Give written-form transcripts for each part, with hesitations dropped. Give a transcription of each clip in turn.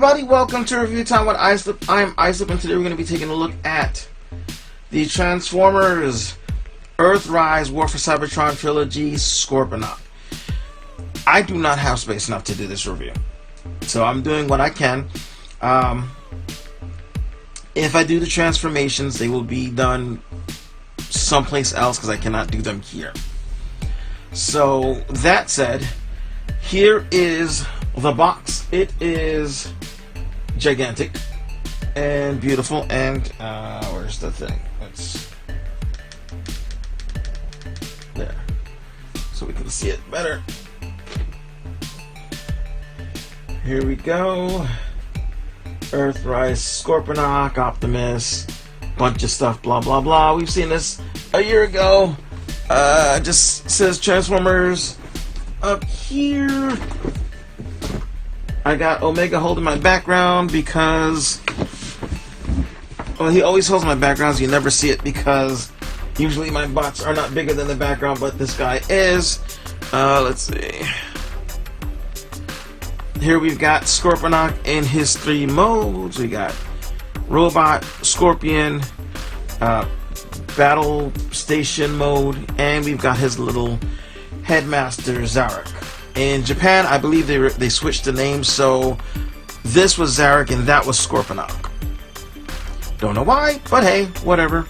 everybody, welcome to Review Time with Islip. I am Islip, and today we're going to be taking a look at the Transformers Earthrise War for Cybertron Trilogy SCORPONOK. I do not have space enough to do this review, so I'm doing what I can. If I do the transformations, they will be done someplace else because I cannot do them here. So, that said, here is the box. It is gigantic and beautiful, and where's the thing? It's there, so we can see it better. Here we go. Earthrise, SCORPONOK, Optimus, bunch of stuff, blah blah blah. We've seen this a year ago. Just says Transformers up here. I got Omega holding my background because, well, he always holds my backgrounds. You never see it because usually my bots are not bigger than the background, but this guy is. Let's see. Here we've got SCORPONOK in his 3 modes. We got Robot, Scorpion, Battle Station mode, and we've got his little Headmaster Zarak. In Japan, I believe they switched the name, so this was Zarak and that was SCORPONOK. Don't know why, but hey, whatever.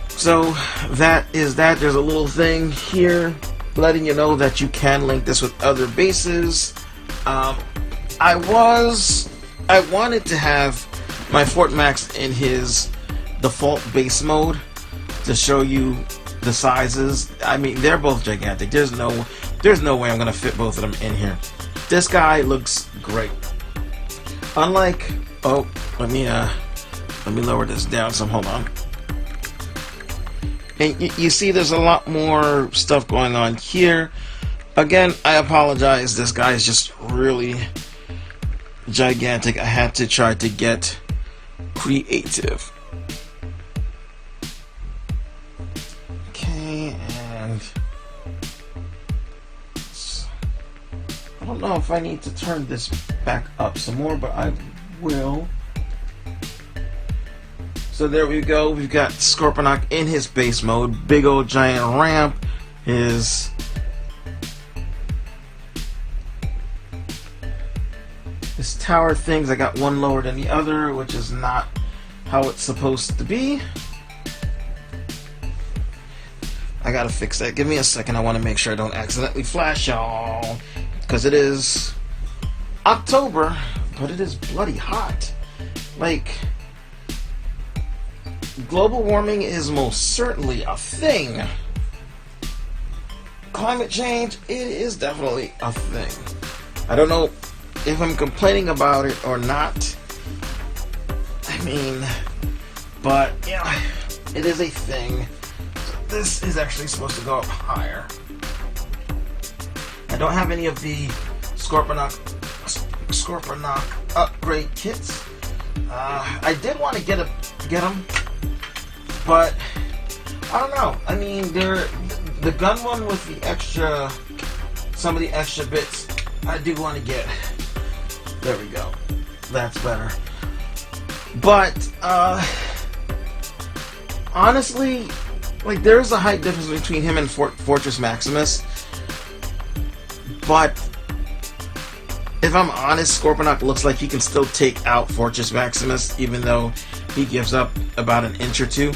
So that is that. There's a little thing here letting you know that you can link this with other bases. I wanted to have my Fort Max in his default base mode to show you the sizes. I mean, they're both gigantic. There's no way I'm gonna fit both of them in here. This guy looks great. Unlike, oh, let me lower this down some. Hold on. And you see, there's a lot more stuff going on here. Again, I apologize. This guy is just really gigantic. I had to try to get creative. Okay, and I don't know if I need to turn this back up some more, but I will. So there we go. We've got SCORPONOK in his base mode. Big old giant ramp. His tower things, I got one lower than the other, which is not how it's supposed to be. I gotta fix that. Give me a second. I want to make sure I don't accidentally flash y'all, because it is October, but it is bloody hot. Like, global warming is most certainly a thing. Climate change, it is definitely a thing. I don't know if I'm complaining about it or not. I mean, but yeah, it is a thing. So this is actually supposed to go up higher. I don't have any of the SCORPONOK upgrade kits. I did want to get them, but I don't know. I mean, they're the gun one with the extra, some of the extra bits. I do want to get. There we go. That's better. But honestly, like, there's a height difference between him and Fortress Maximus. But if I'm honest, SCORPONOK looks like he can still take out Fortress Maximus, even though he gives up about an inch or two.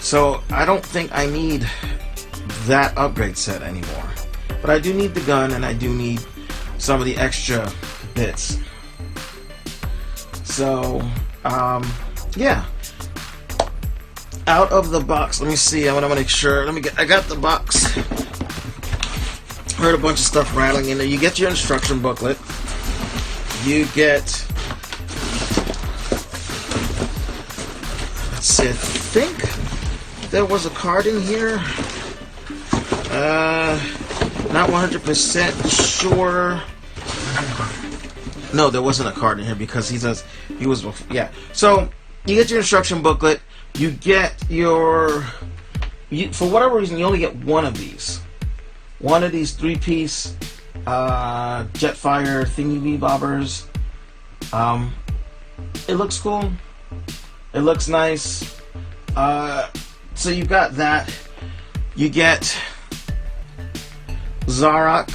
So I don't think I need that upgrade set anymore. But I do need the gun, and I do need some of the extra bits. So yeah, out of the box, let me see. I want to make sure. I got the box. Heard a bunch of stuff rattling in there. You get your instruction booklet. You get, let's see, I think there was a card in here. Not 100% sure. No, there wasn't a card in here because he says he was before. Yeah. So you get your instruction booklet. You get your. For whatever reason, you only get one of these. One of these 3-piece Jetfire thingy bobbers. It looks cool. It looks nice. So you got that. You get Zarak,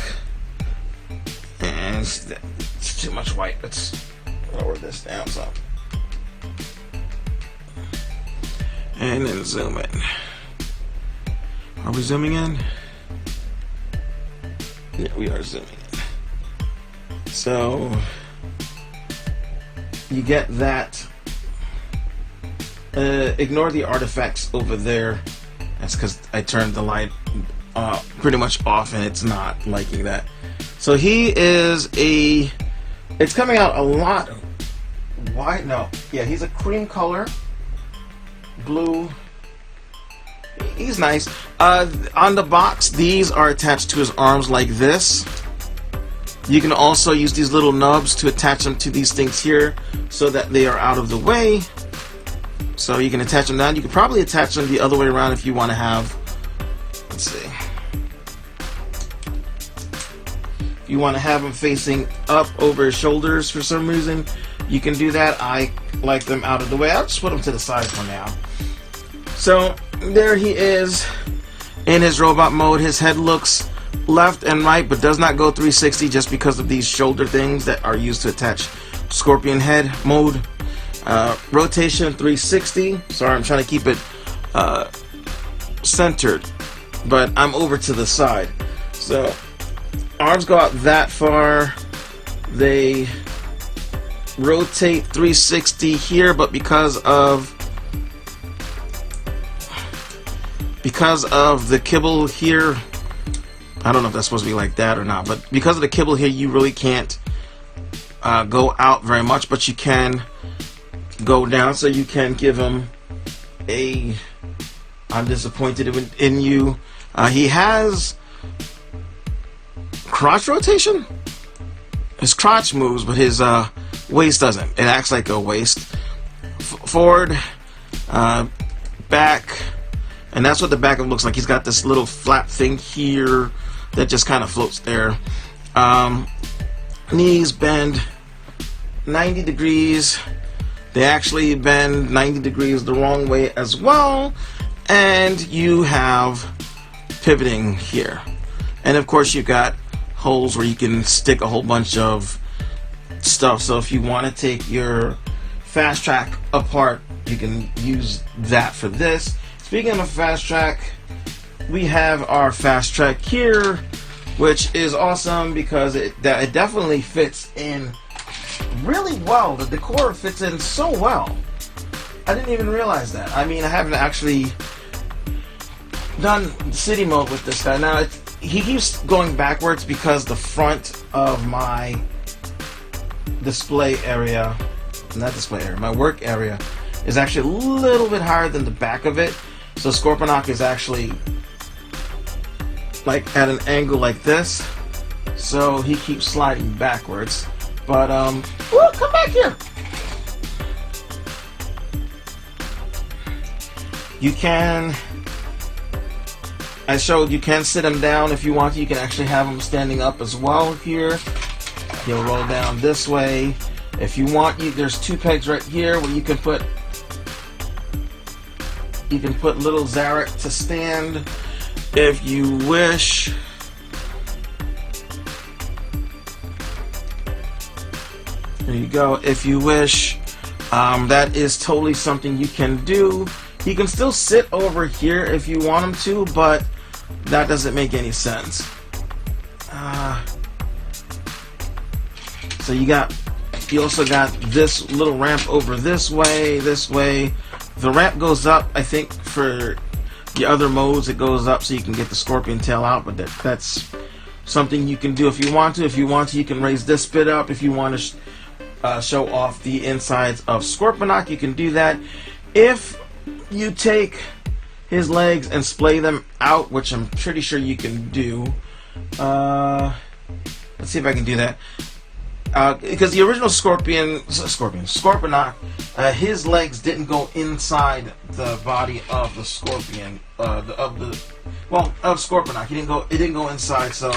and it's too much white. Let's lower this down some, and then zoom in. Are we zooming in? Yeah, we are zooming in. So you get that. Ignore the artifacts over there. That's because I turned the light pretty much off and it's not liking that. So he is a... It's coming out a lot... Why? No. Yeah, he's a cream color. Blue. He's nice. On the box, these are attached to his arms like this. You can also use these little nubs to attach them to these things here so that they are out of the way. So you can attach them down. You can probably attach them the other way around if you want to have, let's see, if you want to have them facing up over his shoulders for some reason, you can do that. I like them out of the way. I'll just put them to the side for now. So there he is in his robot mode. His head looks left and right, but does not go 360 just because of these shoulder things that are used to attach Scorpion head mode. Rotation 360. Sorry, I'm trying to keep it centered, but I'm over to the side. So arms go out that far. They rotate 360 here, but because of the kibble here, I don't know if that's supposed to be like that or not, but because of the kibble here, you really can't go out very much, but you can go down, so you can give him a I'm disappointed in you. He has crotch rotation. His crotch moves, but his waist doesn't. It acts like a waist. Forward, back, and that's what the back of looks like. He's got this little flap thing here that just kind of floats there. Knees bend 90 degrees. They actually bend 90 degrees the wrong way as well. And you have pivoting here. And of course you've got holes where you can stick a whole bunch of stuff. So if you want to take your fast track apart, you can use that for this. Speaking of fast track, we have our fast track here, which is awesome because it definitely fits in really well. The decor fits in so well. I didn't even realize that. I mean, I haven't actually done city mode with this guy. Now, he keeps going backwards because the front of my display area, not display area, my work area, is actually a little bit higher than the back of it. So SCORPONOK is actually like at an angle like this. So he keeps sliding backwards. But, whoa, come back here! You can, I showed you can sit him down if you want to. You can actually have him standing up as well here. He'll roll down this way. If you want, there's two pegs right here where you can put little Zarak to stand if you wish. There you go. If you wish, that is totally something you can do. He can still sit over here if you want him to, but that doesn't make any sense. So you also got this little ramp over this way. The ramp goes up, I think, for the other modes. It goes up so you can get the scorpion tail out, but that's something you can do if you want to. If you want to, you can raise this bit up. If you want to show off the insides of SCORPONOK, you can do that. If you take his legs and splay them out, which I'm pretty sure you can do, let's see if I can do that, because the original SCORPONOK, his legs didn't go inside the body of the scorpion, of SCORPONOK. It didn't go inside. So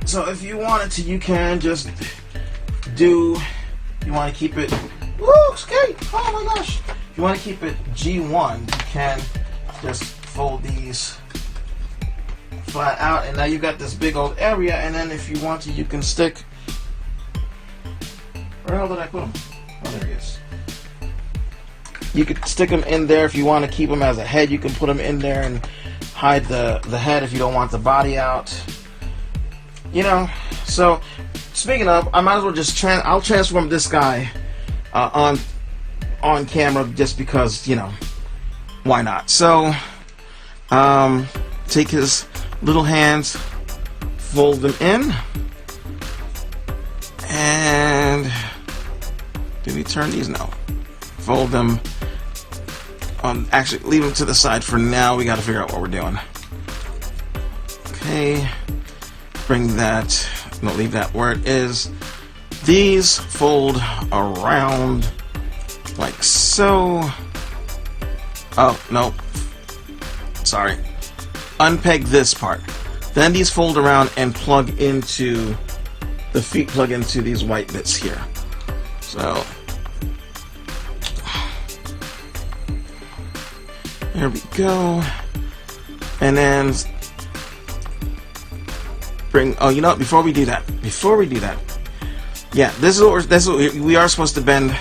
So if you wanted to, you can just do, you want to keep it, woo, okay, oh my gosh. If you want to keep it G1, you can just fold these flat out, and now you've got this big old area. And then if you want to, you can stick, where the hell did I put him? Oh, there he is. You could stick them in there if you want to keep them as a head. You can put them in there and hide the head if you don't want the body out. You know, so speaking of, I might as well just I'll transform this guy on camera just because, you know, why not? So take his little hands, fold them in, and did we turn these? No. Fold them. Actually, leave them to the side for now. We got to figure out what we're doing. Okay. Bring that. No, leave that where it is. These fold around like so. Oh, no. Sorry. Unpeg this part. Then these fold around and plug into the feet, plug into these white bits here. So there we go. And then bring, oh, you know what, before we do that, yeah, this is what we are supposed to bend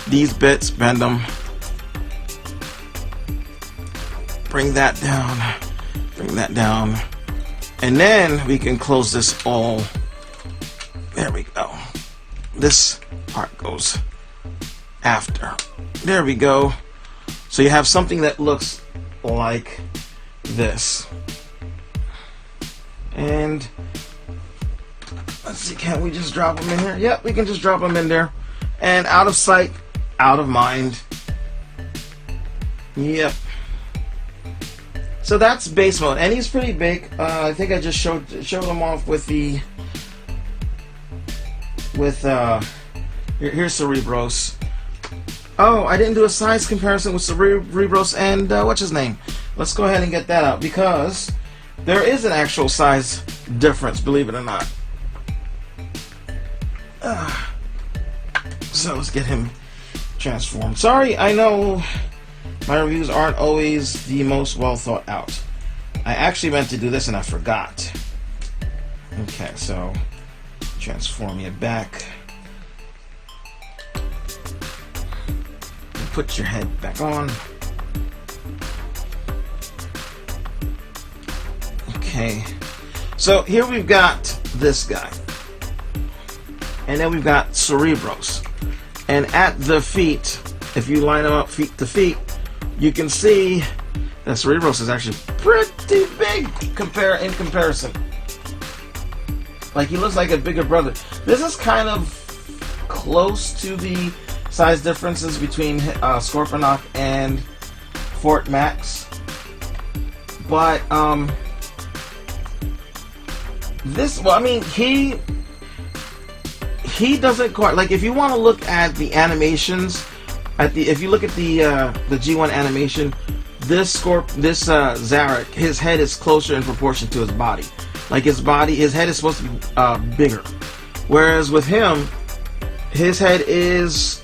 these bits, bend them. Bring that down, and then we can close this all. There we go. This part goes after. There we go. So you have something that looks like this. And let's see, can't we just drop them in here? Yep, we can just drop them in there. And out of sight, out of mind. Yep. So that's base mode, and he's pretty big. I think I just showed him off with the here's Cerebros. Oh, I didn't do a size comparison with Cerebros and what's his name. Let's go ahead and get that out, because there is an actual size difference, believe it or not. So let's get him transformed. Sorry, I know my reviews aren't always the most well thought out. I actually meant to do this and I forgot. Okay, so transform you back. Put your head back on. Okay, so here we've got this guy, and then we've got Cerebros. And at the feet, if you line them up feet to feet, you can see that Cerebros is actually pretty big in comparison. Like, he looks like a bigger brother. This is kind of close to the size differences between SCORPONOK and Fort Max, but this, well, I mean, he doesn't quite, like, if you want to look at the animations, if you look at the G1 animation, this Zarak, his head is closer in proportion to his body. Like, his head is supposed to be bigger, whereas with him, his head is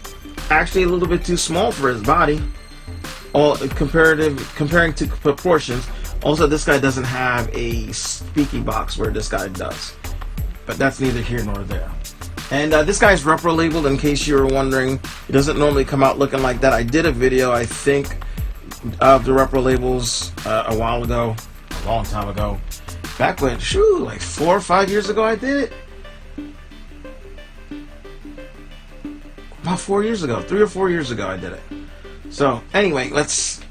actually a little bit too small for his body, comparing to proportions. Also, this guy doesn't have a speaky box where this guy does, but that's neither here nor there. And this guy's repro labeled, in case you were wondering. It doesn't normally come out looking like that. I did a video, I think, of the repro labels a while ago, a long time ago, back when, like 4 or 5 years ago I did it. About 4 years ago, 3 or 4 years ago I did it. So anyway, let's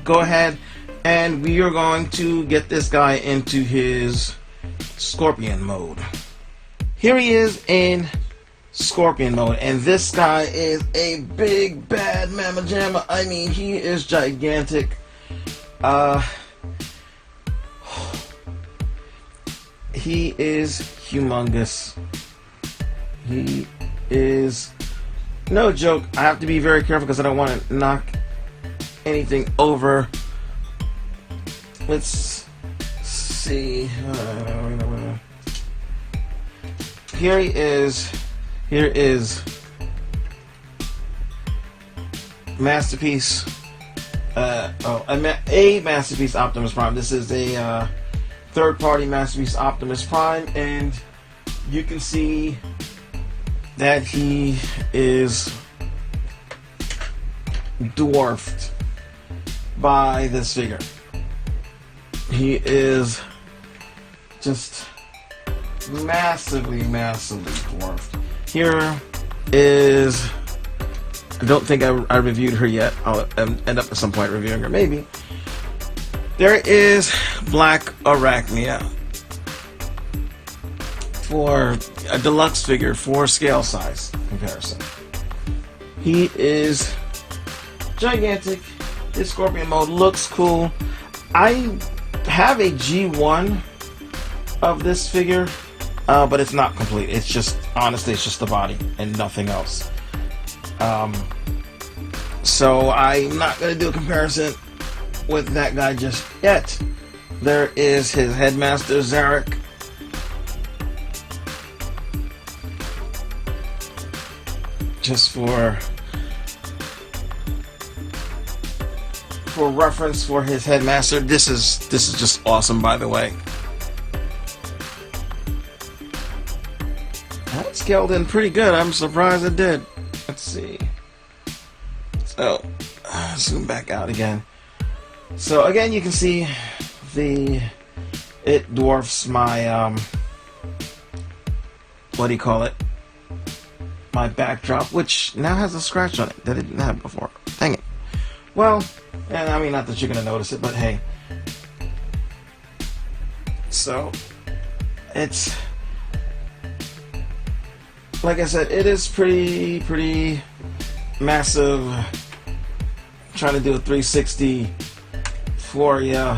go ahead, and we are going to get this guy into his Scorpion mode. Here he is in Scorpion mode, and this guy is a big bad mamma jamma. I mean, he is gigantic. He is humongous. He is no joke. I have to be very careful because I don't want to knock anything over. Let's see. here he is. Here is Masterpiece. A Masterpiece Optimus Prime. This is a third-party Masterpiece Optimus Prime, and you can see that he is dwarfed by this figure. He is just massively dwarfed. Here is, I don't think I reviewed her yet. I'll end up at some point reviewing her, maybe. There is Black Arachnia for a deluxe figure for scale size comparison. He is gigantic. His Scorpion mode looks cool. I have a G1 of this figure, but it's not complete. It's just, honestly, it's just the body and nothing else. So I'm not going to do a comparison with that guy just yet. There is his Headmaster Zarak. Just for reference for his Headmaster, this is just awesome, by the way. That scaled in pretty good. I'm surprised it did. Let's see. So, zoom back out again. So again, you can see it dwarfs my what do you call it? My backdrop, which now has a scratch on it that it didn't have before. Dang it. Well, and I mean, not that you're gonna notice it, but hey. So it's, like I said, it is pretty massive. I'm trying to do a 360 for you.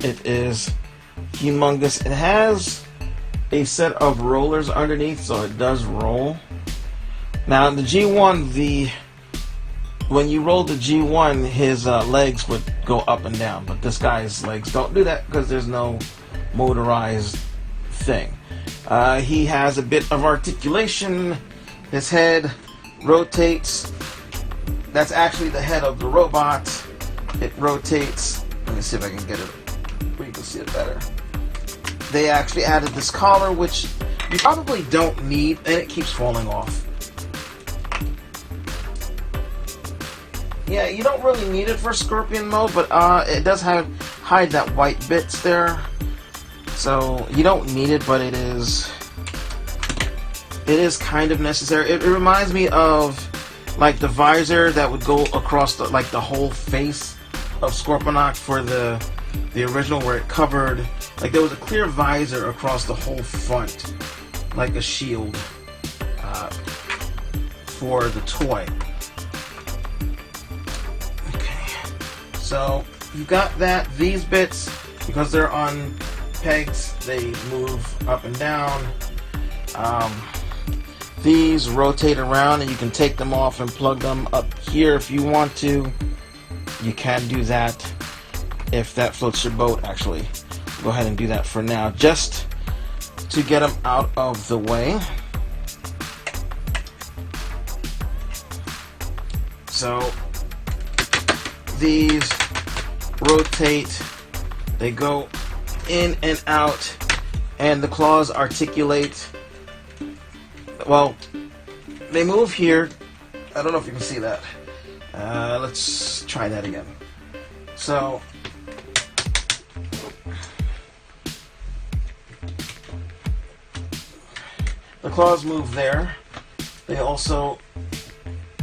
It is humongous. It has a set of rollers underneath, so it does roll. Now the G1, when you roll the G1, his legs would go up and down, but this guy's legs don't do that because there's no motorized thing. He has a bit of articulation. His head rotates. That's actually the head of the robot. It rotates. Let me see if I can get it where you can see it better. They actually added this collar, which you probably don't need, and it keeps falling off. Yeah, you don't really need it for Scorpion mode, but it does hide that white bits there. So you don't need it, but it is kind of necessary. It reminds me of like the visor that would go across the whole face of Scorponok for the original, where it covered, like there was a clear visor across the whole front, like a shield for the toy. Okay, so you got that. These bits, because they're on pegs, they move up and down. These rotate around, and you can take them off and plug them up here if you want to. You can do that if that floats your boat. Actually, go ahead and do that for now, just to get them out of the way. So these rotate, they go in and out, and the claws articulate. Well, they move here. I don't know if you can see that. Let's try that again. So the claws move there. They also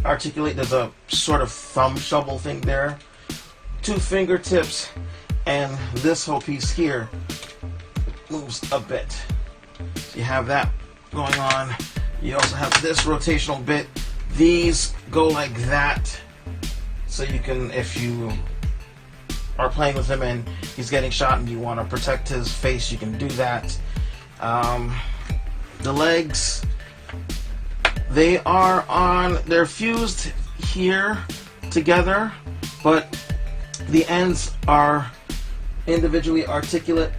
articulate. There's a sort of thumb shovel thing there. 2 fingertips, and this whole piece here moves a bit. So you have that going on. You also have this rotational bit. These go like that, so you can, if you are playing with him and he's getting shot and you want to protect his face, you can do that. The legs, they're fused here together, but the ends are individually articulate.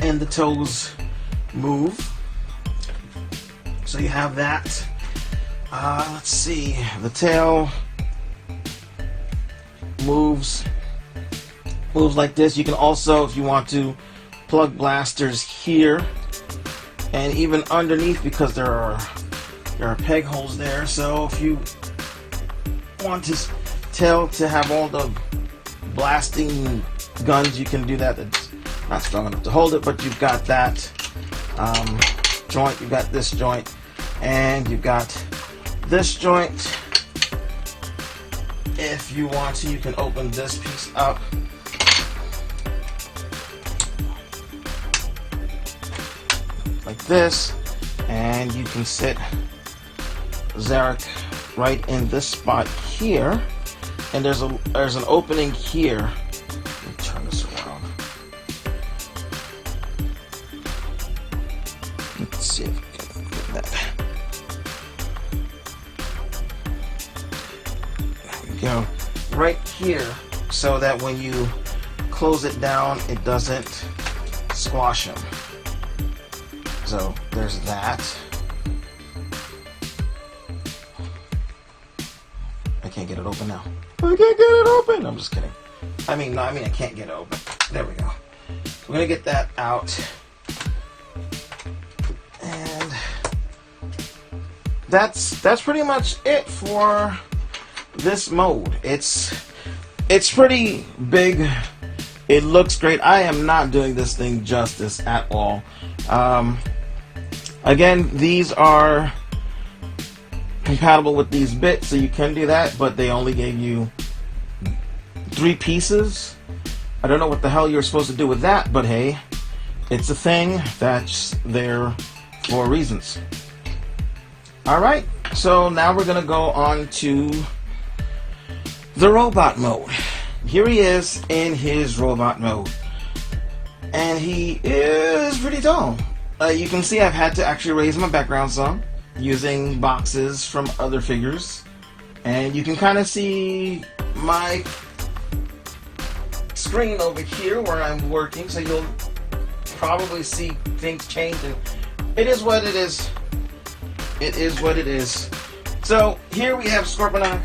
and the toes move. So you have that. Let's see. The tail moves like this. You can also, if you want to, plug blasters here and even underneath, because there are peg holes there. So if you want his tail to have all the blasting guns, you can do that. It's not strong enough to hold it, but you've got that joint, you've got this joint, and you've got this joint. If you want to, you can open this piece up. Like this, and you can sit Zarak right in this spot here, and there's an opening here. Let me turn this around. Let's see if we can get that. There we go. Right here, so that when you close it down, it doesn't squash them. So there's that. I can't get it open now. I can't get it open. I'm just kidding. I can't get it open. There we go. We're gonna get that out, and that's pretty much it for this mode. It's pretty big. It looks great. I am not doing this thing justice at all. Again, these are compatible with these bits, so you can do that, but they only gave you 3 pieces. I don't know what the hell you're supposed to do with that, but hey, it's a thing that's there for reasons. Alright, so now we're going to go on to the robot mode. Here he is in his robot mode, and he is pretty tall. You can see I've had to actually raise my background some using boxes from other figures, and you can kind of see my screen over here where I'm working, so you'll probably see things change, and it is what it is. It is what it is. So here we have SCORPONOK,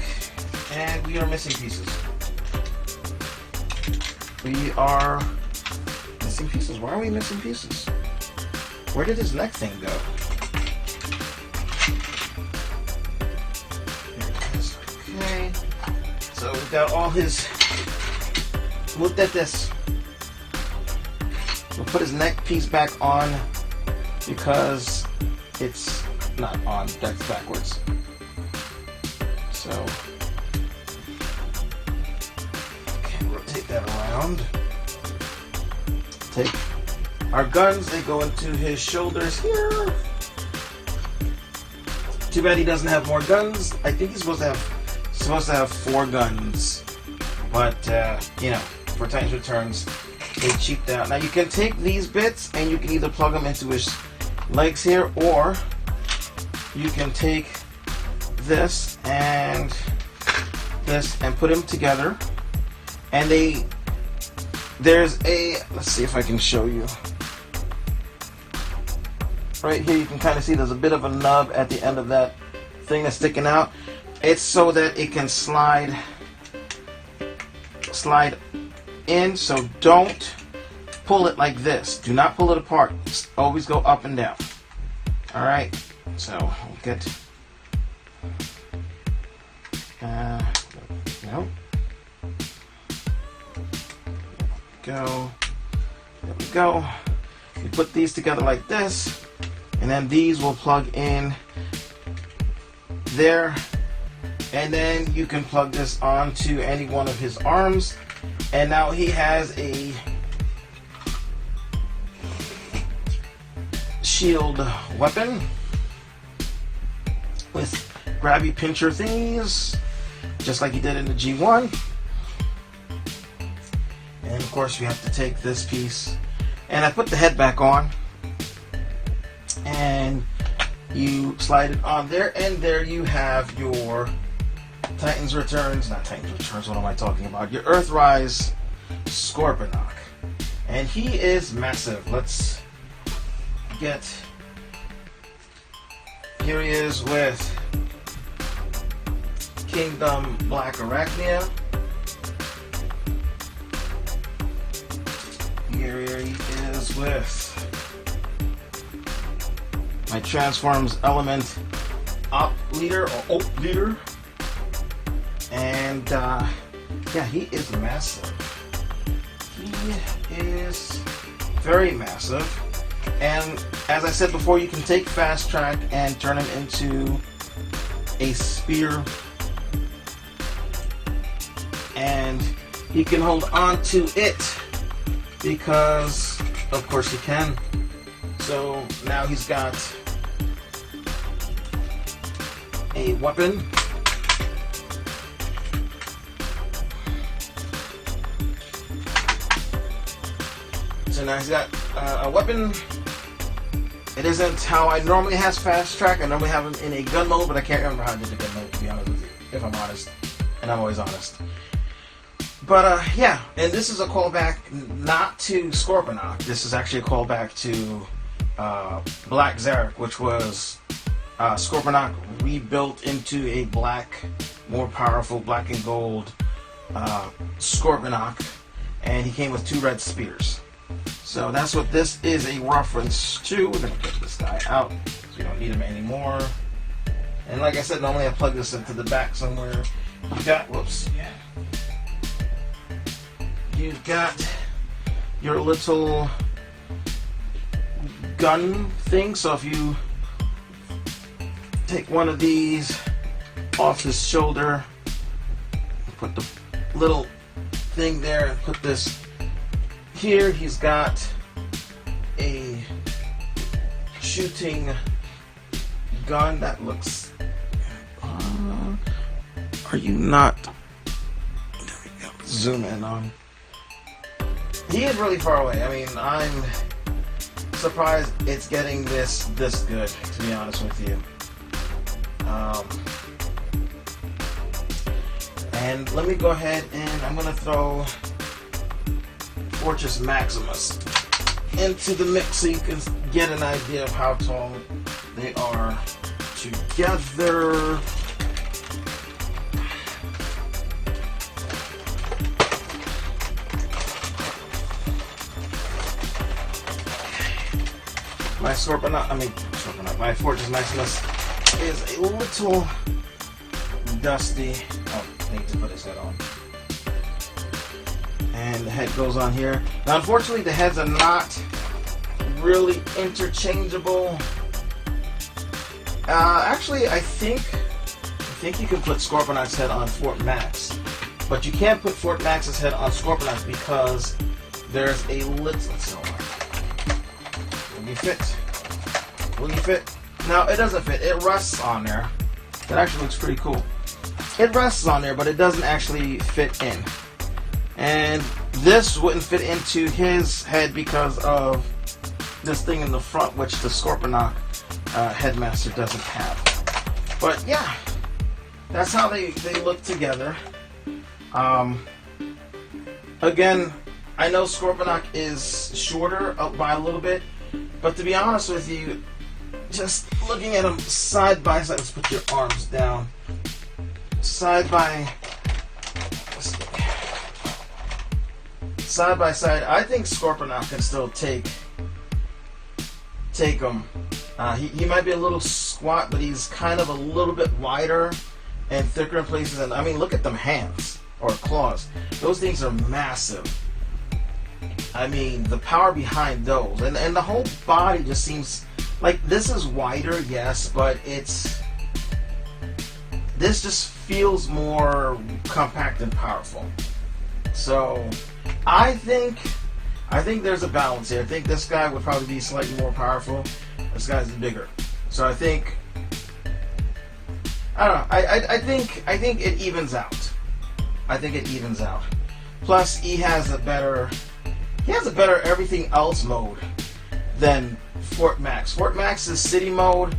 and we are missing pieces. We are missing pieces. Why are we missing pieces? Where did his neck thing go? There it is. Okay. So we've got all his... Look at this. We'll put his neck piece back on because it's not on. That's backwards. So... Okay, rotate that around. Take... Our guns, they go into his shoulders here. Too bad he doesn't have more guns. I think he's supposed to have 4 guns. But, you know, for Titans Returns, they cheaped out. Now you can take these bits and you can either plug them into his legs here, or you can take this and put them together. And there's a, let's see if I can show you. Right here you can kind of see there's a bit of a nub at the end of that thing that's sticking out. It's so that it can slide in, so don't pull it like this. Do not pull it apart. Always go up and down. Alright, so we'll get no. Go. There we go. You put these together like this, and then these will plug in there, and then you can plug this onto any one of his arms, and now he has a shield weapon with grabby pincher thingies, just like he did in the G1. And of course we have to take this piece, and I put the head back on, and you slide it on there, and there you have your Titans Returns, not Titans Returns, what am I talking about? Your Earthrise SCORPONOK. And he is massive. Let's get... Here he is with Kingdom Black Arachnia. Here he is with my Transforms Element Op Leader or Op Leader. And yeah, he is massive. He is very massive. And as I said before, you can take Fast Track and turn him into a spear. And he can hold on to it because, of course, he can. So now he's got a weapon. So now he's got a weapon. It isn't how I normally has Fast Track. I normally have him in a gun mode, but I can't remember how I did the gun mode, to be honest with you, if I'm honest. And I'm always honest. But yeah, and this is a callback not to Scorponok. This is actually a callback to Black Zarak, which was Scorponok rebuilt into a black, more powerful black and gold Scorponok, and he came with 2 red spears. So that's what this is a reference to. We're going to get this guy out, so we don't need him anymore. And like I said, normally I plug this into the back somewhere. You got, whoops, yeah. You've got your little gun thing, so if you take one of these off his shoulder, put the little thing there and put this here, he's got a shooting gun that looks... are you not... There we go. Zoom in on... He is really far away. I mean, I'm surprised it's getting this good, to be honest with you. And let me go ahead and I'm going to throw Fortress Maximus into the mix so you can get an idea of how tall they are together. My Scorponok, my Fortress Maximus is a little dusty. Oh, I need to put his head on. And the head goes on here. Now, unfortunately, the heads are not really interchangeable. Actually, I think you can put Scorponok's head on Fort Max, but you can't put Fort Max's head on Scorponok because there's a little. Let's see. Will you fit? Will you fit? No, it doesn't fit. It rests on there. That actually looks pretty cool. It rests on there, but it doesn't actually fit in. And this wouldn't fit into his head because of this thing in the front, which the Scorponok Headmaster doesn't have. But yeah, that's how they look together. Again, I know Scorponok is shorter up by a little bit, but to be honest with you, just looking at them side by side, let's put your arms down. Side by side, I think Scorponok can still take them. He might be a little squat, but he's kind of a little bit wider and thicker in places. And I mean, look at them hands or claws; those things are massive. I mean, the power behind those, and the whole body just seems like this is wider, yes, but this just feels more compact and powerful. So I think there's a balance here. I think this guy would probably be slightly more powerful. This guy's bigger. So I think I don't know. I think it evens out. I think it evens out. Plus, he has a better everything else mode than Fort Max. Fort Max's city mode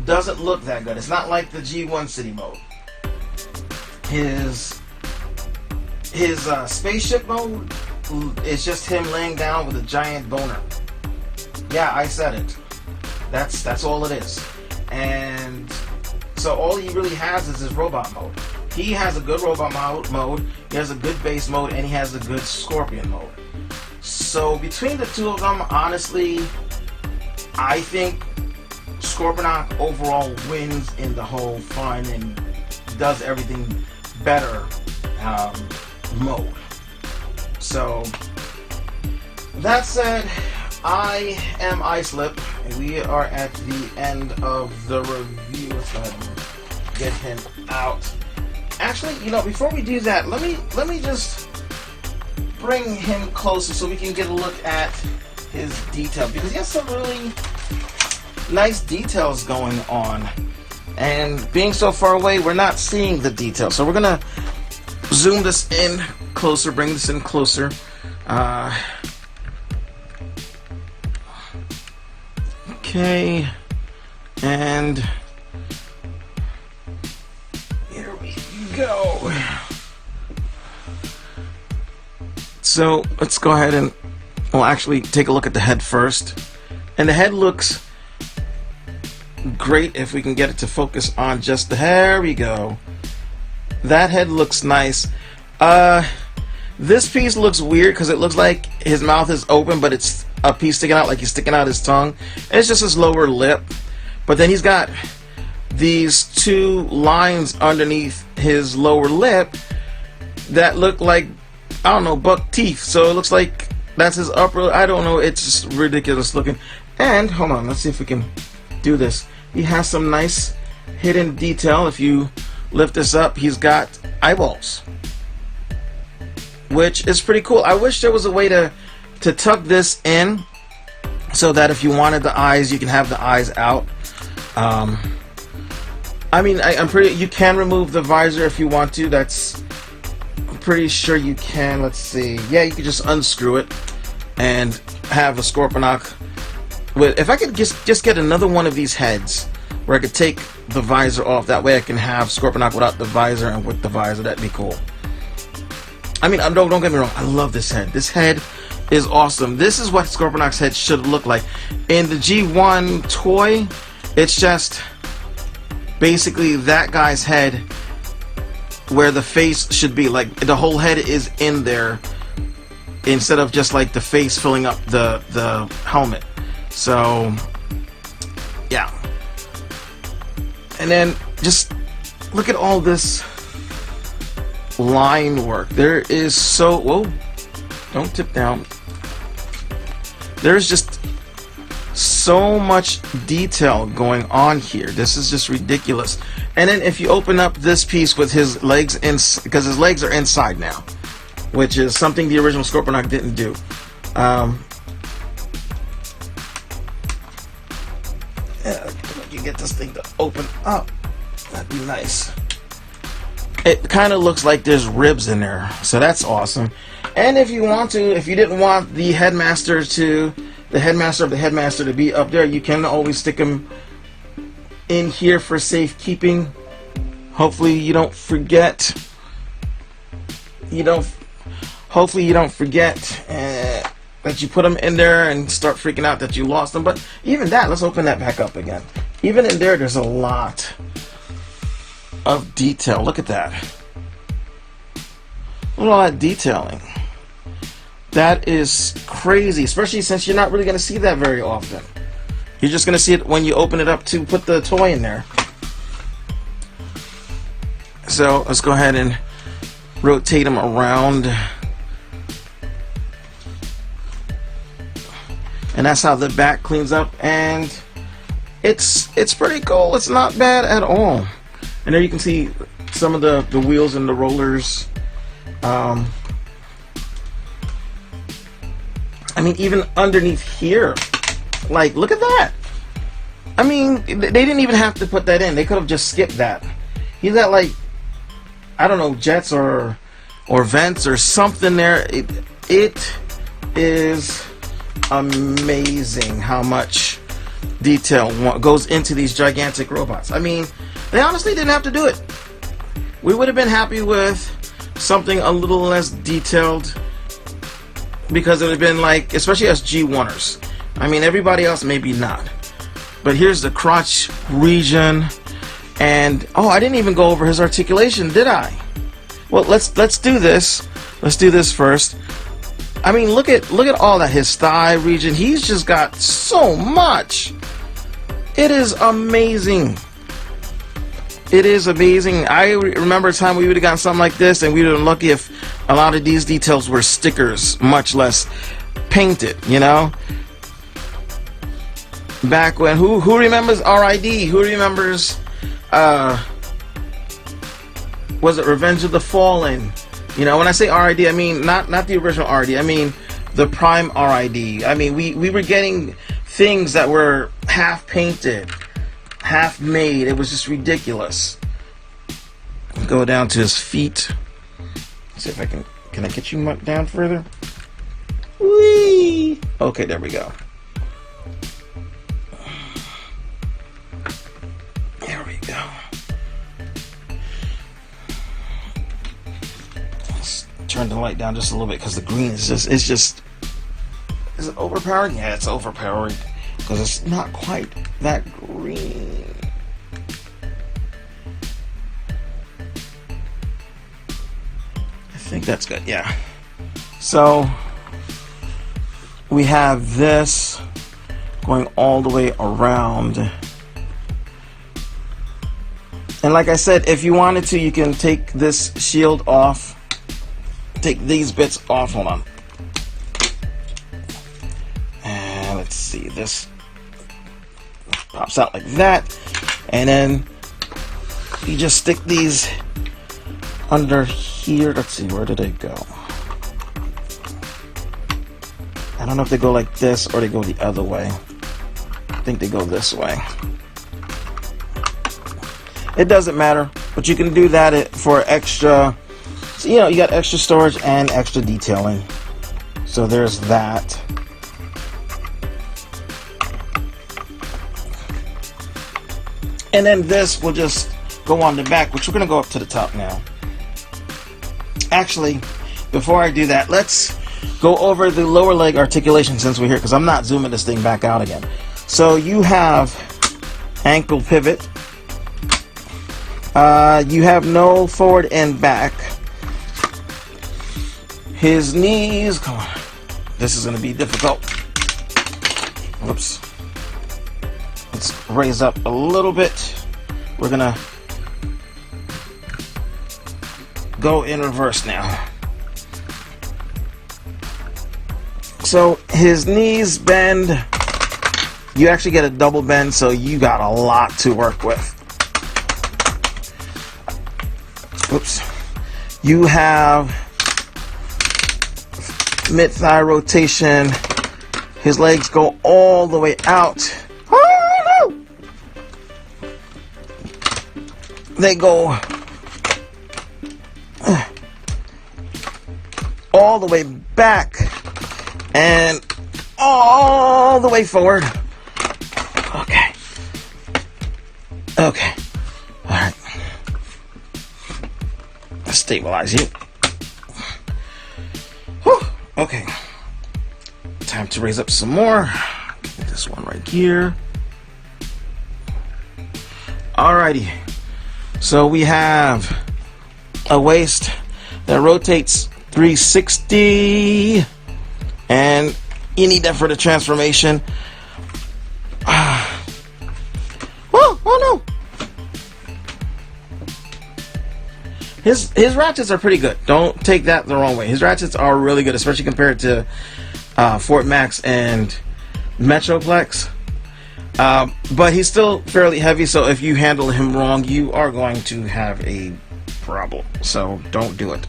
doesn't look that good. It's not like the G1 city mode. His spaceship mode it's just him laying down with a giant boner. Yeah, I said it. That's all it is. And so all he really has is his robot mode. He has a good robot mode, he has a good base mode, and he has a good Scorpion mode. So between the two of them, honestly, I think Scorponok overall wins in the whole fun and does everything better mode. So that said, I am Icelip, and we are at the end of the review. Let's go ahead and get him out. Actually, you know, before we do that, let me just bring him closer so we can get a look at his detail, because he has some really nice details going on. And being so far away, we're not seeing the detail. So we're gonna zoom this in closer, bring this in closer. Okay, and here we go. So let's go ahead and we'll actually take a look at the head first. And the head looks great if we can get it to focus on just the hair. There we go. That head looks nice. This piece looks weird because it looks like his mouth is open, but it's a piece sticking out, like he's sticking out his tongue. And it's just his lower lip. But then he's got these two lines underneath his lower lip that look like, I don't know, buck teeth. So it looks like that's his upper, I don't know, it's just ridiculous looking. And, hold on, let's see if we can do this. He has some nice hidden detail. If you lift this up, he's got eyeballs, which is pretty cool. I wish there was a way to tuck this in so that if you wanted the eyes, you can have the eyes out. I mean, I'm pretty, you can remove the visor if you want to. I'm pretty sure you can. Let's see. Yeah, you can just unscrew it and have a Scorponok with, if I could just get another one of these heads where I could take the visor off, that way I can have Scorponok without the visor and with the visor. That'd be cool. I mean, don't get me wrong, I love this head. This head is awesome. This is what Scorponok's head should look like. In the G1 toy, it's just basically that guy's head where the face should be. Like, the whole head is in there instead of just like the face filling up the helmet. So, yeah. And then just look at all this line work. There is so, whoa, don't tip down. There's just so much detail going on here. This is just ridiculous. And then if you open up this piece with his legs in, because his legs are inside now, which is something the original Scorponok didn't do. You get this thing to open up. That'd be nice. It kind of looks like there's ribs in there, so that's awesome. And if you want to, if you didn't want the headmaster of the headmaster to be up there, you can always stick him in here for safekeeping. Hopefully you don't forget. Hopefully you don't forget that you put them in there and start freaking out that you lost them. But even that, let's open that back up again. Even in there, there's a lot of detail. Look at that. Look at all that detailing. That is crazy, especially since you're not really going to see that very often. You're just going to see it when you open it up to put the toy in there. So let's go ahead and rotate him around. And that's how the back cleans up, and it's pretty cool. It's not bad at all. And there you can see some of the wheels and the rollers. I mean, even underneath here, like, look at that. I mean, they didn't even have to put that in. They could have just skipped that. He's got, like, I don't know, jets or vents or something there. It is amazing how much detail goes into these gigantic robots. I mean, they honestly didn't have to do it. We would have been happy with something a little less detailed because it would have been like, especially us G1ers. I mean, everybody else maybe not. But here's the crotch region, and oh, I didn't even go over his articulation, did I? Well, let's do this. Let's do this first. I mean, look at all that. His thigh region. He's just got so much. It is amazing. It is amazing. I remember a time we would have gotten something like this, and we would have been lucky if a lot of these details were stickers, much less painted, you know? Back when, who remembers RID? Who remembers, was it Revenge of the Fallen? You know, when I say RID, I mean not the original RID, I mean the Prime RID. I mean, we were getting things that were half painted, half made. It was just ridiculous. Go down to his feet. See if I can I get you down further? Whee! Okay, there we go. There we go. Let's turn the light down just a little bit because the green is just, is it overpowering? Yeah, it's overpowering because it's not quite that green. I think that's good, yeah. So we have this going all the way around. And like I said, if you wanted to, you can take this shield off. Take these bits off. Hold on. And let's see. This pops out like that. And then you just stick these under here. Let's see. Where did they go? I don't know if they go like this or they go the other way. I think they go this way. It doesn't matter, but you can do that for extra, so, you know, you got extra storage and extra detailing. So there's that. And then this will just go on the back, which we're going to go up to the top now. Actually, before I do that, let's go over the lower leg articulation since we're here, because I'm not zooming this thing back out again. So you have ankle pivot. You have no forward and back. His knees, come on. This is going to be difficult. Whoops. Let's raise up a little bit. We're going to go in reverse now. So his knees bend. You actually get a double bend, so you got a lot to work with. Oops. You have mid-thigh rotation. His legs go all the way out. They go all the way back and all the way forward. Okay. Okay. All right. Stabilize you. Whew. Okay. Time to raise up some more. Get this one right here. Alrighty. So we have a waist that rotates 360, and you need that for the transformation. Oh no! His ratchets are pretty good. Don't take that the wrong way. His ratchets are really good, especially compared to Fort Max and Metroplex. But he's still fairly heavy, so if you handle him wrong, you are going to have a problem. So don't do it.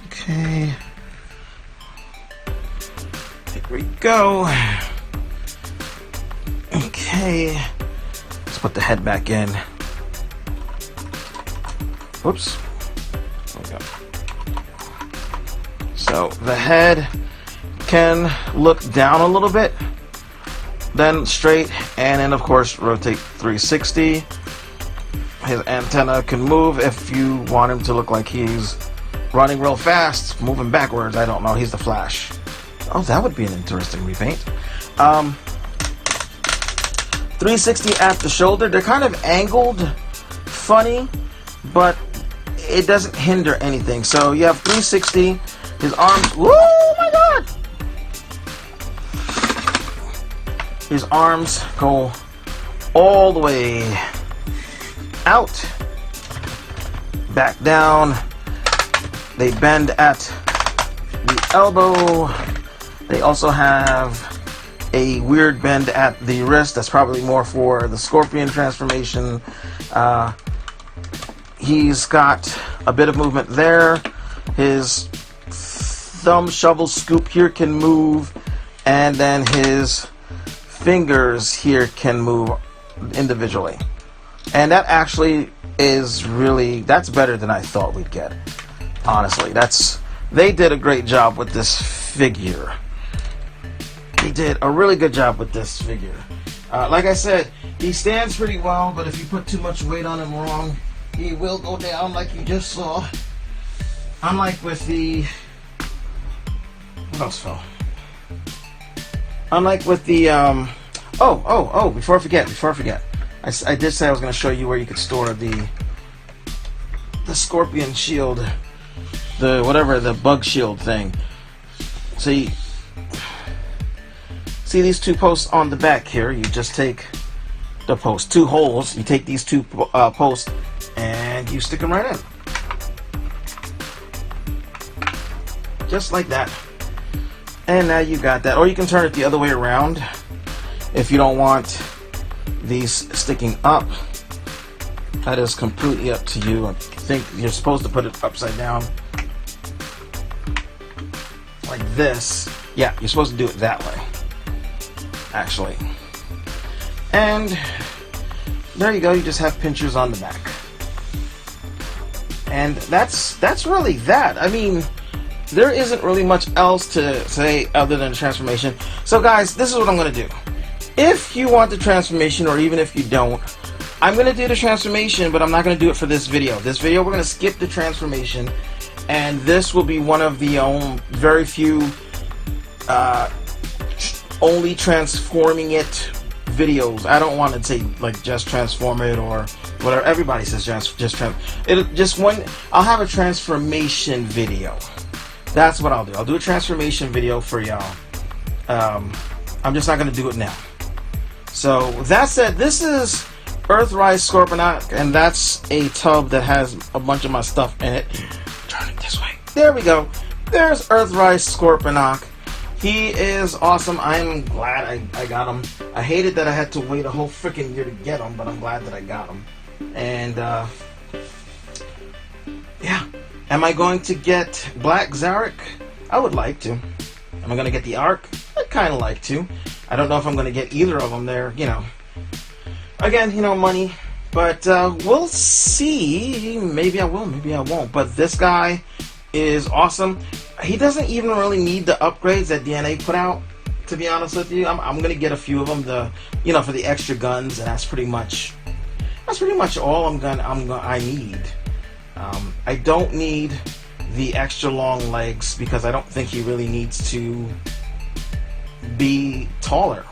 Okay. Here we go. Okay. Let's put the head back in. Whoops. There we go. So the head can look down a little bit, then straight, and then of course rotate 360. His antenna can move if you want him to look like he's running real fast, moving backwards. I don't know. He's the Flash. Oh, that would be an interesting repaint. 360 at the shoulder. They're kind of angled, funny, but it doesn't hinder anything. So you have 360. His arms. Woo! Oh my God! His arms go all the way out, back down. They bend at the elbow. They also have a weird bend at the wrist. That's probably more for the Scorpion transformation. He's got a bit of movement there. His thumb, shovel, scoop here can move, and then his fingers here can move individually. And that actually is really, that's better than I thought we'd get. Honestly, they did a great job with this figure. They did a really good job with this figure. Like I said, he stands pretty well, but if you put too much weight on him wrong, he will go down like you just saw. Unlike with the... What else fell? Unlike with the... before I forget. I did say I was going to show you where you could store the Scorpion shield. The bug shield thing. See these two posts on the back here? You just take the post, two holes. You take these two posts and you stick them right in. Just like that. And now you got that. Or you can turn it the other way around if you don't want these sticking up. That is completely up to you. I think you're supposed to put it upside down like this. Yeah, you're supposed to do it that way, actually. And there you go. You just have pinchers on the back. And that's really that. I mean, there isn't really much else to say other than the transformation. So guys, this is what I'm going to do. If you want the transformation, or even if you don't, I'm going to do the transformation, but I'm not going to do it for this video. This video, we're going to skip the transformation, and this will be one of the very few only transforming it videos. I don't want to say like just transform it or whatever. Everybody says I'll have a transformation video. That's what I'll do. I'll do a transformation video for y'all. I'm just not going to do it now. So that said, this is Earthrise SCORPONOK, and that's a tub that has a bunch of my stuff in it. Turn it this way. There we go. There's Earthrise SCORPONOK. He is awesome. I'm glad I got him. I hated that I had to wait a whole freaking year to get him, but I'm glad that I got him. And yeah. Am I going to get Black Zarak? I would like to. Am I going to get the Arc? I'd kind of like to. I don't know if I'm going to get either of them there, Again, money. But we'll see. Maybe I will, maybe I won't. But this guy is awesome. He doesn't even really need the upgrades that DNA put out, to be honest with you. I'm going to get a few of them, for the extra guns, and that's pretty much all I need. I don't need the extra long legs because I don't think he really needs to be taller.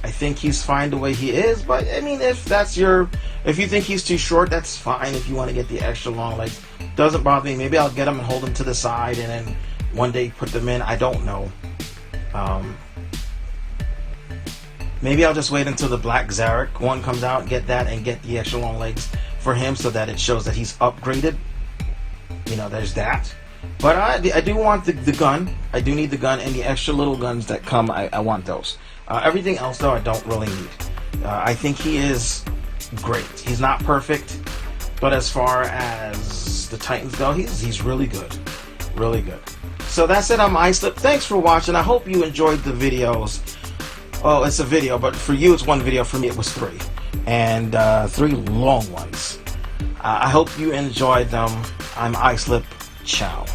I think he's fine the way he is, but I mean, if you think he's too short, that's fine. If you want to get the extra long legs, doesn't bother me. Maybe I'll get them and hold them to the side and then one day put them in. I don't know. Maybe I'll just wait until the Black Zarak one comes out, get that, and get the extra long legs for him so that it shows that he's upgraded. There's that. But I do want the gun. I do need the gun, and the extra little guns that come, I want those. Everything else, though, I don't really need. I think he is great. He's not perfect, but as far as the Titans go, he's really good. Really good. So that's it. I'm Islip. Thanks for watching. I hope you enjoyed the videos. Well, it's a video, but for you, it's one video. For me, it was 3. And 3 long ones. I hope you enjoyed them. I'm Islip. Ciao.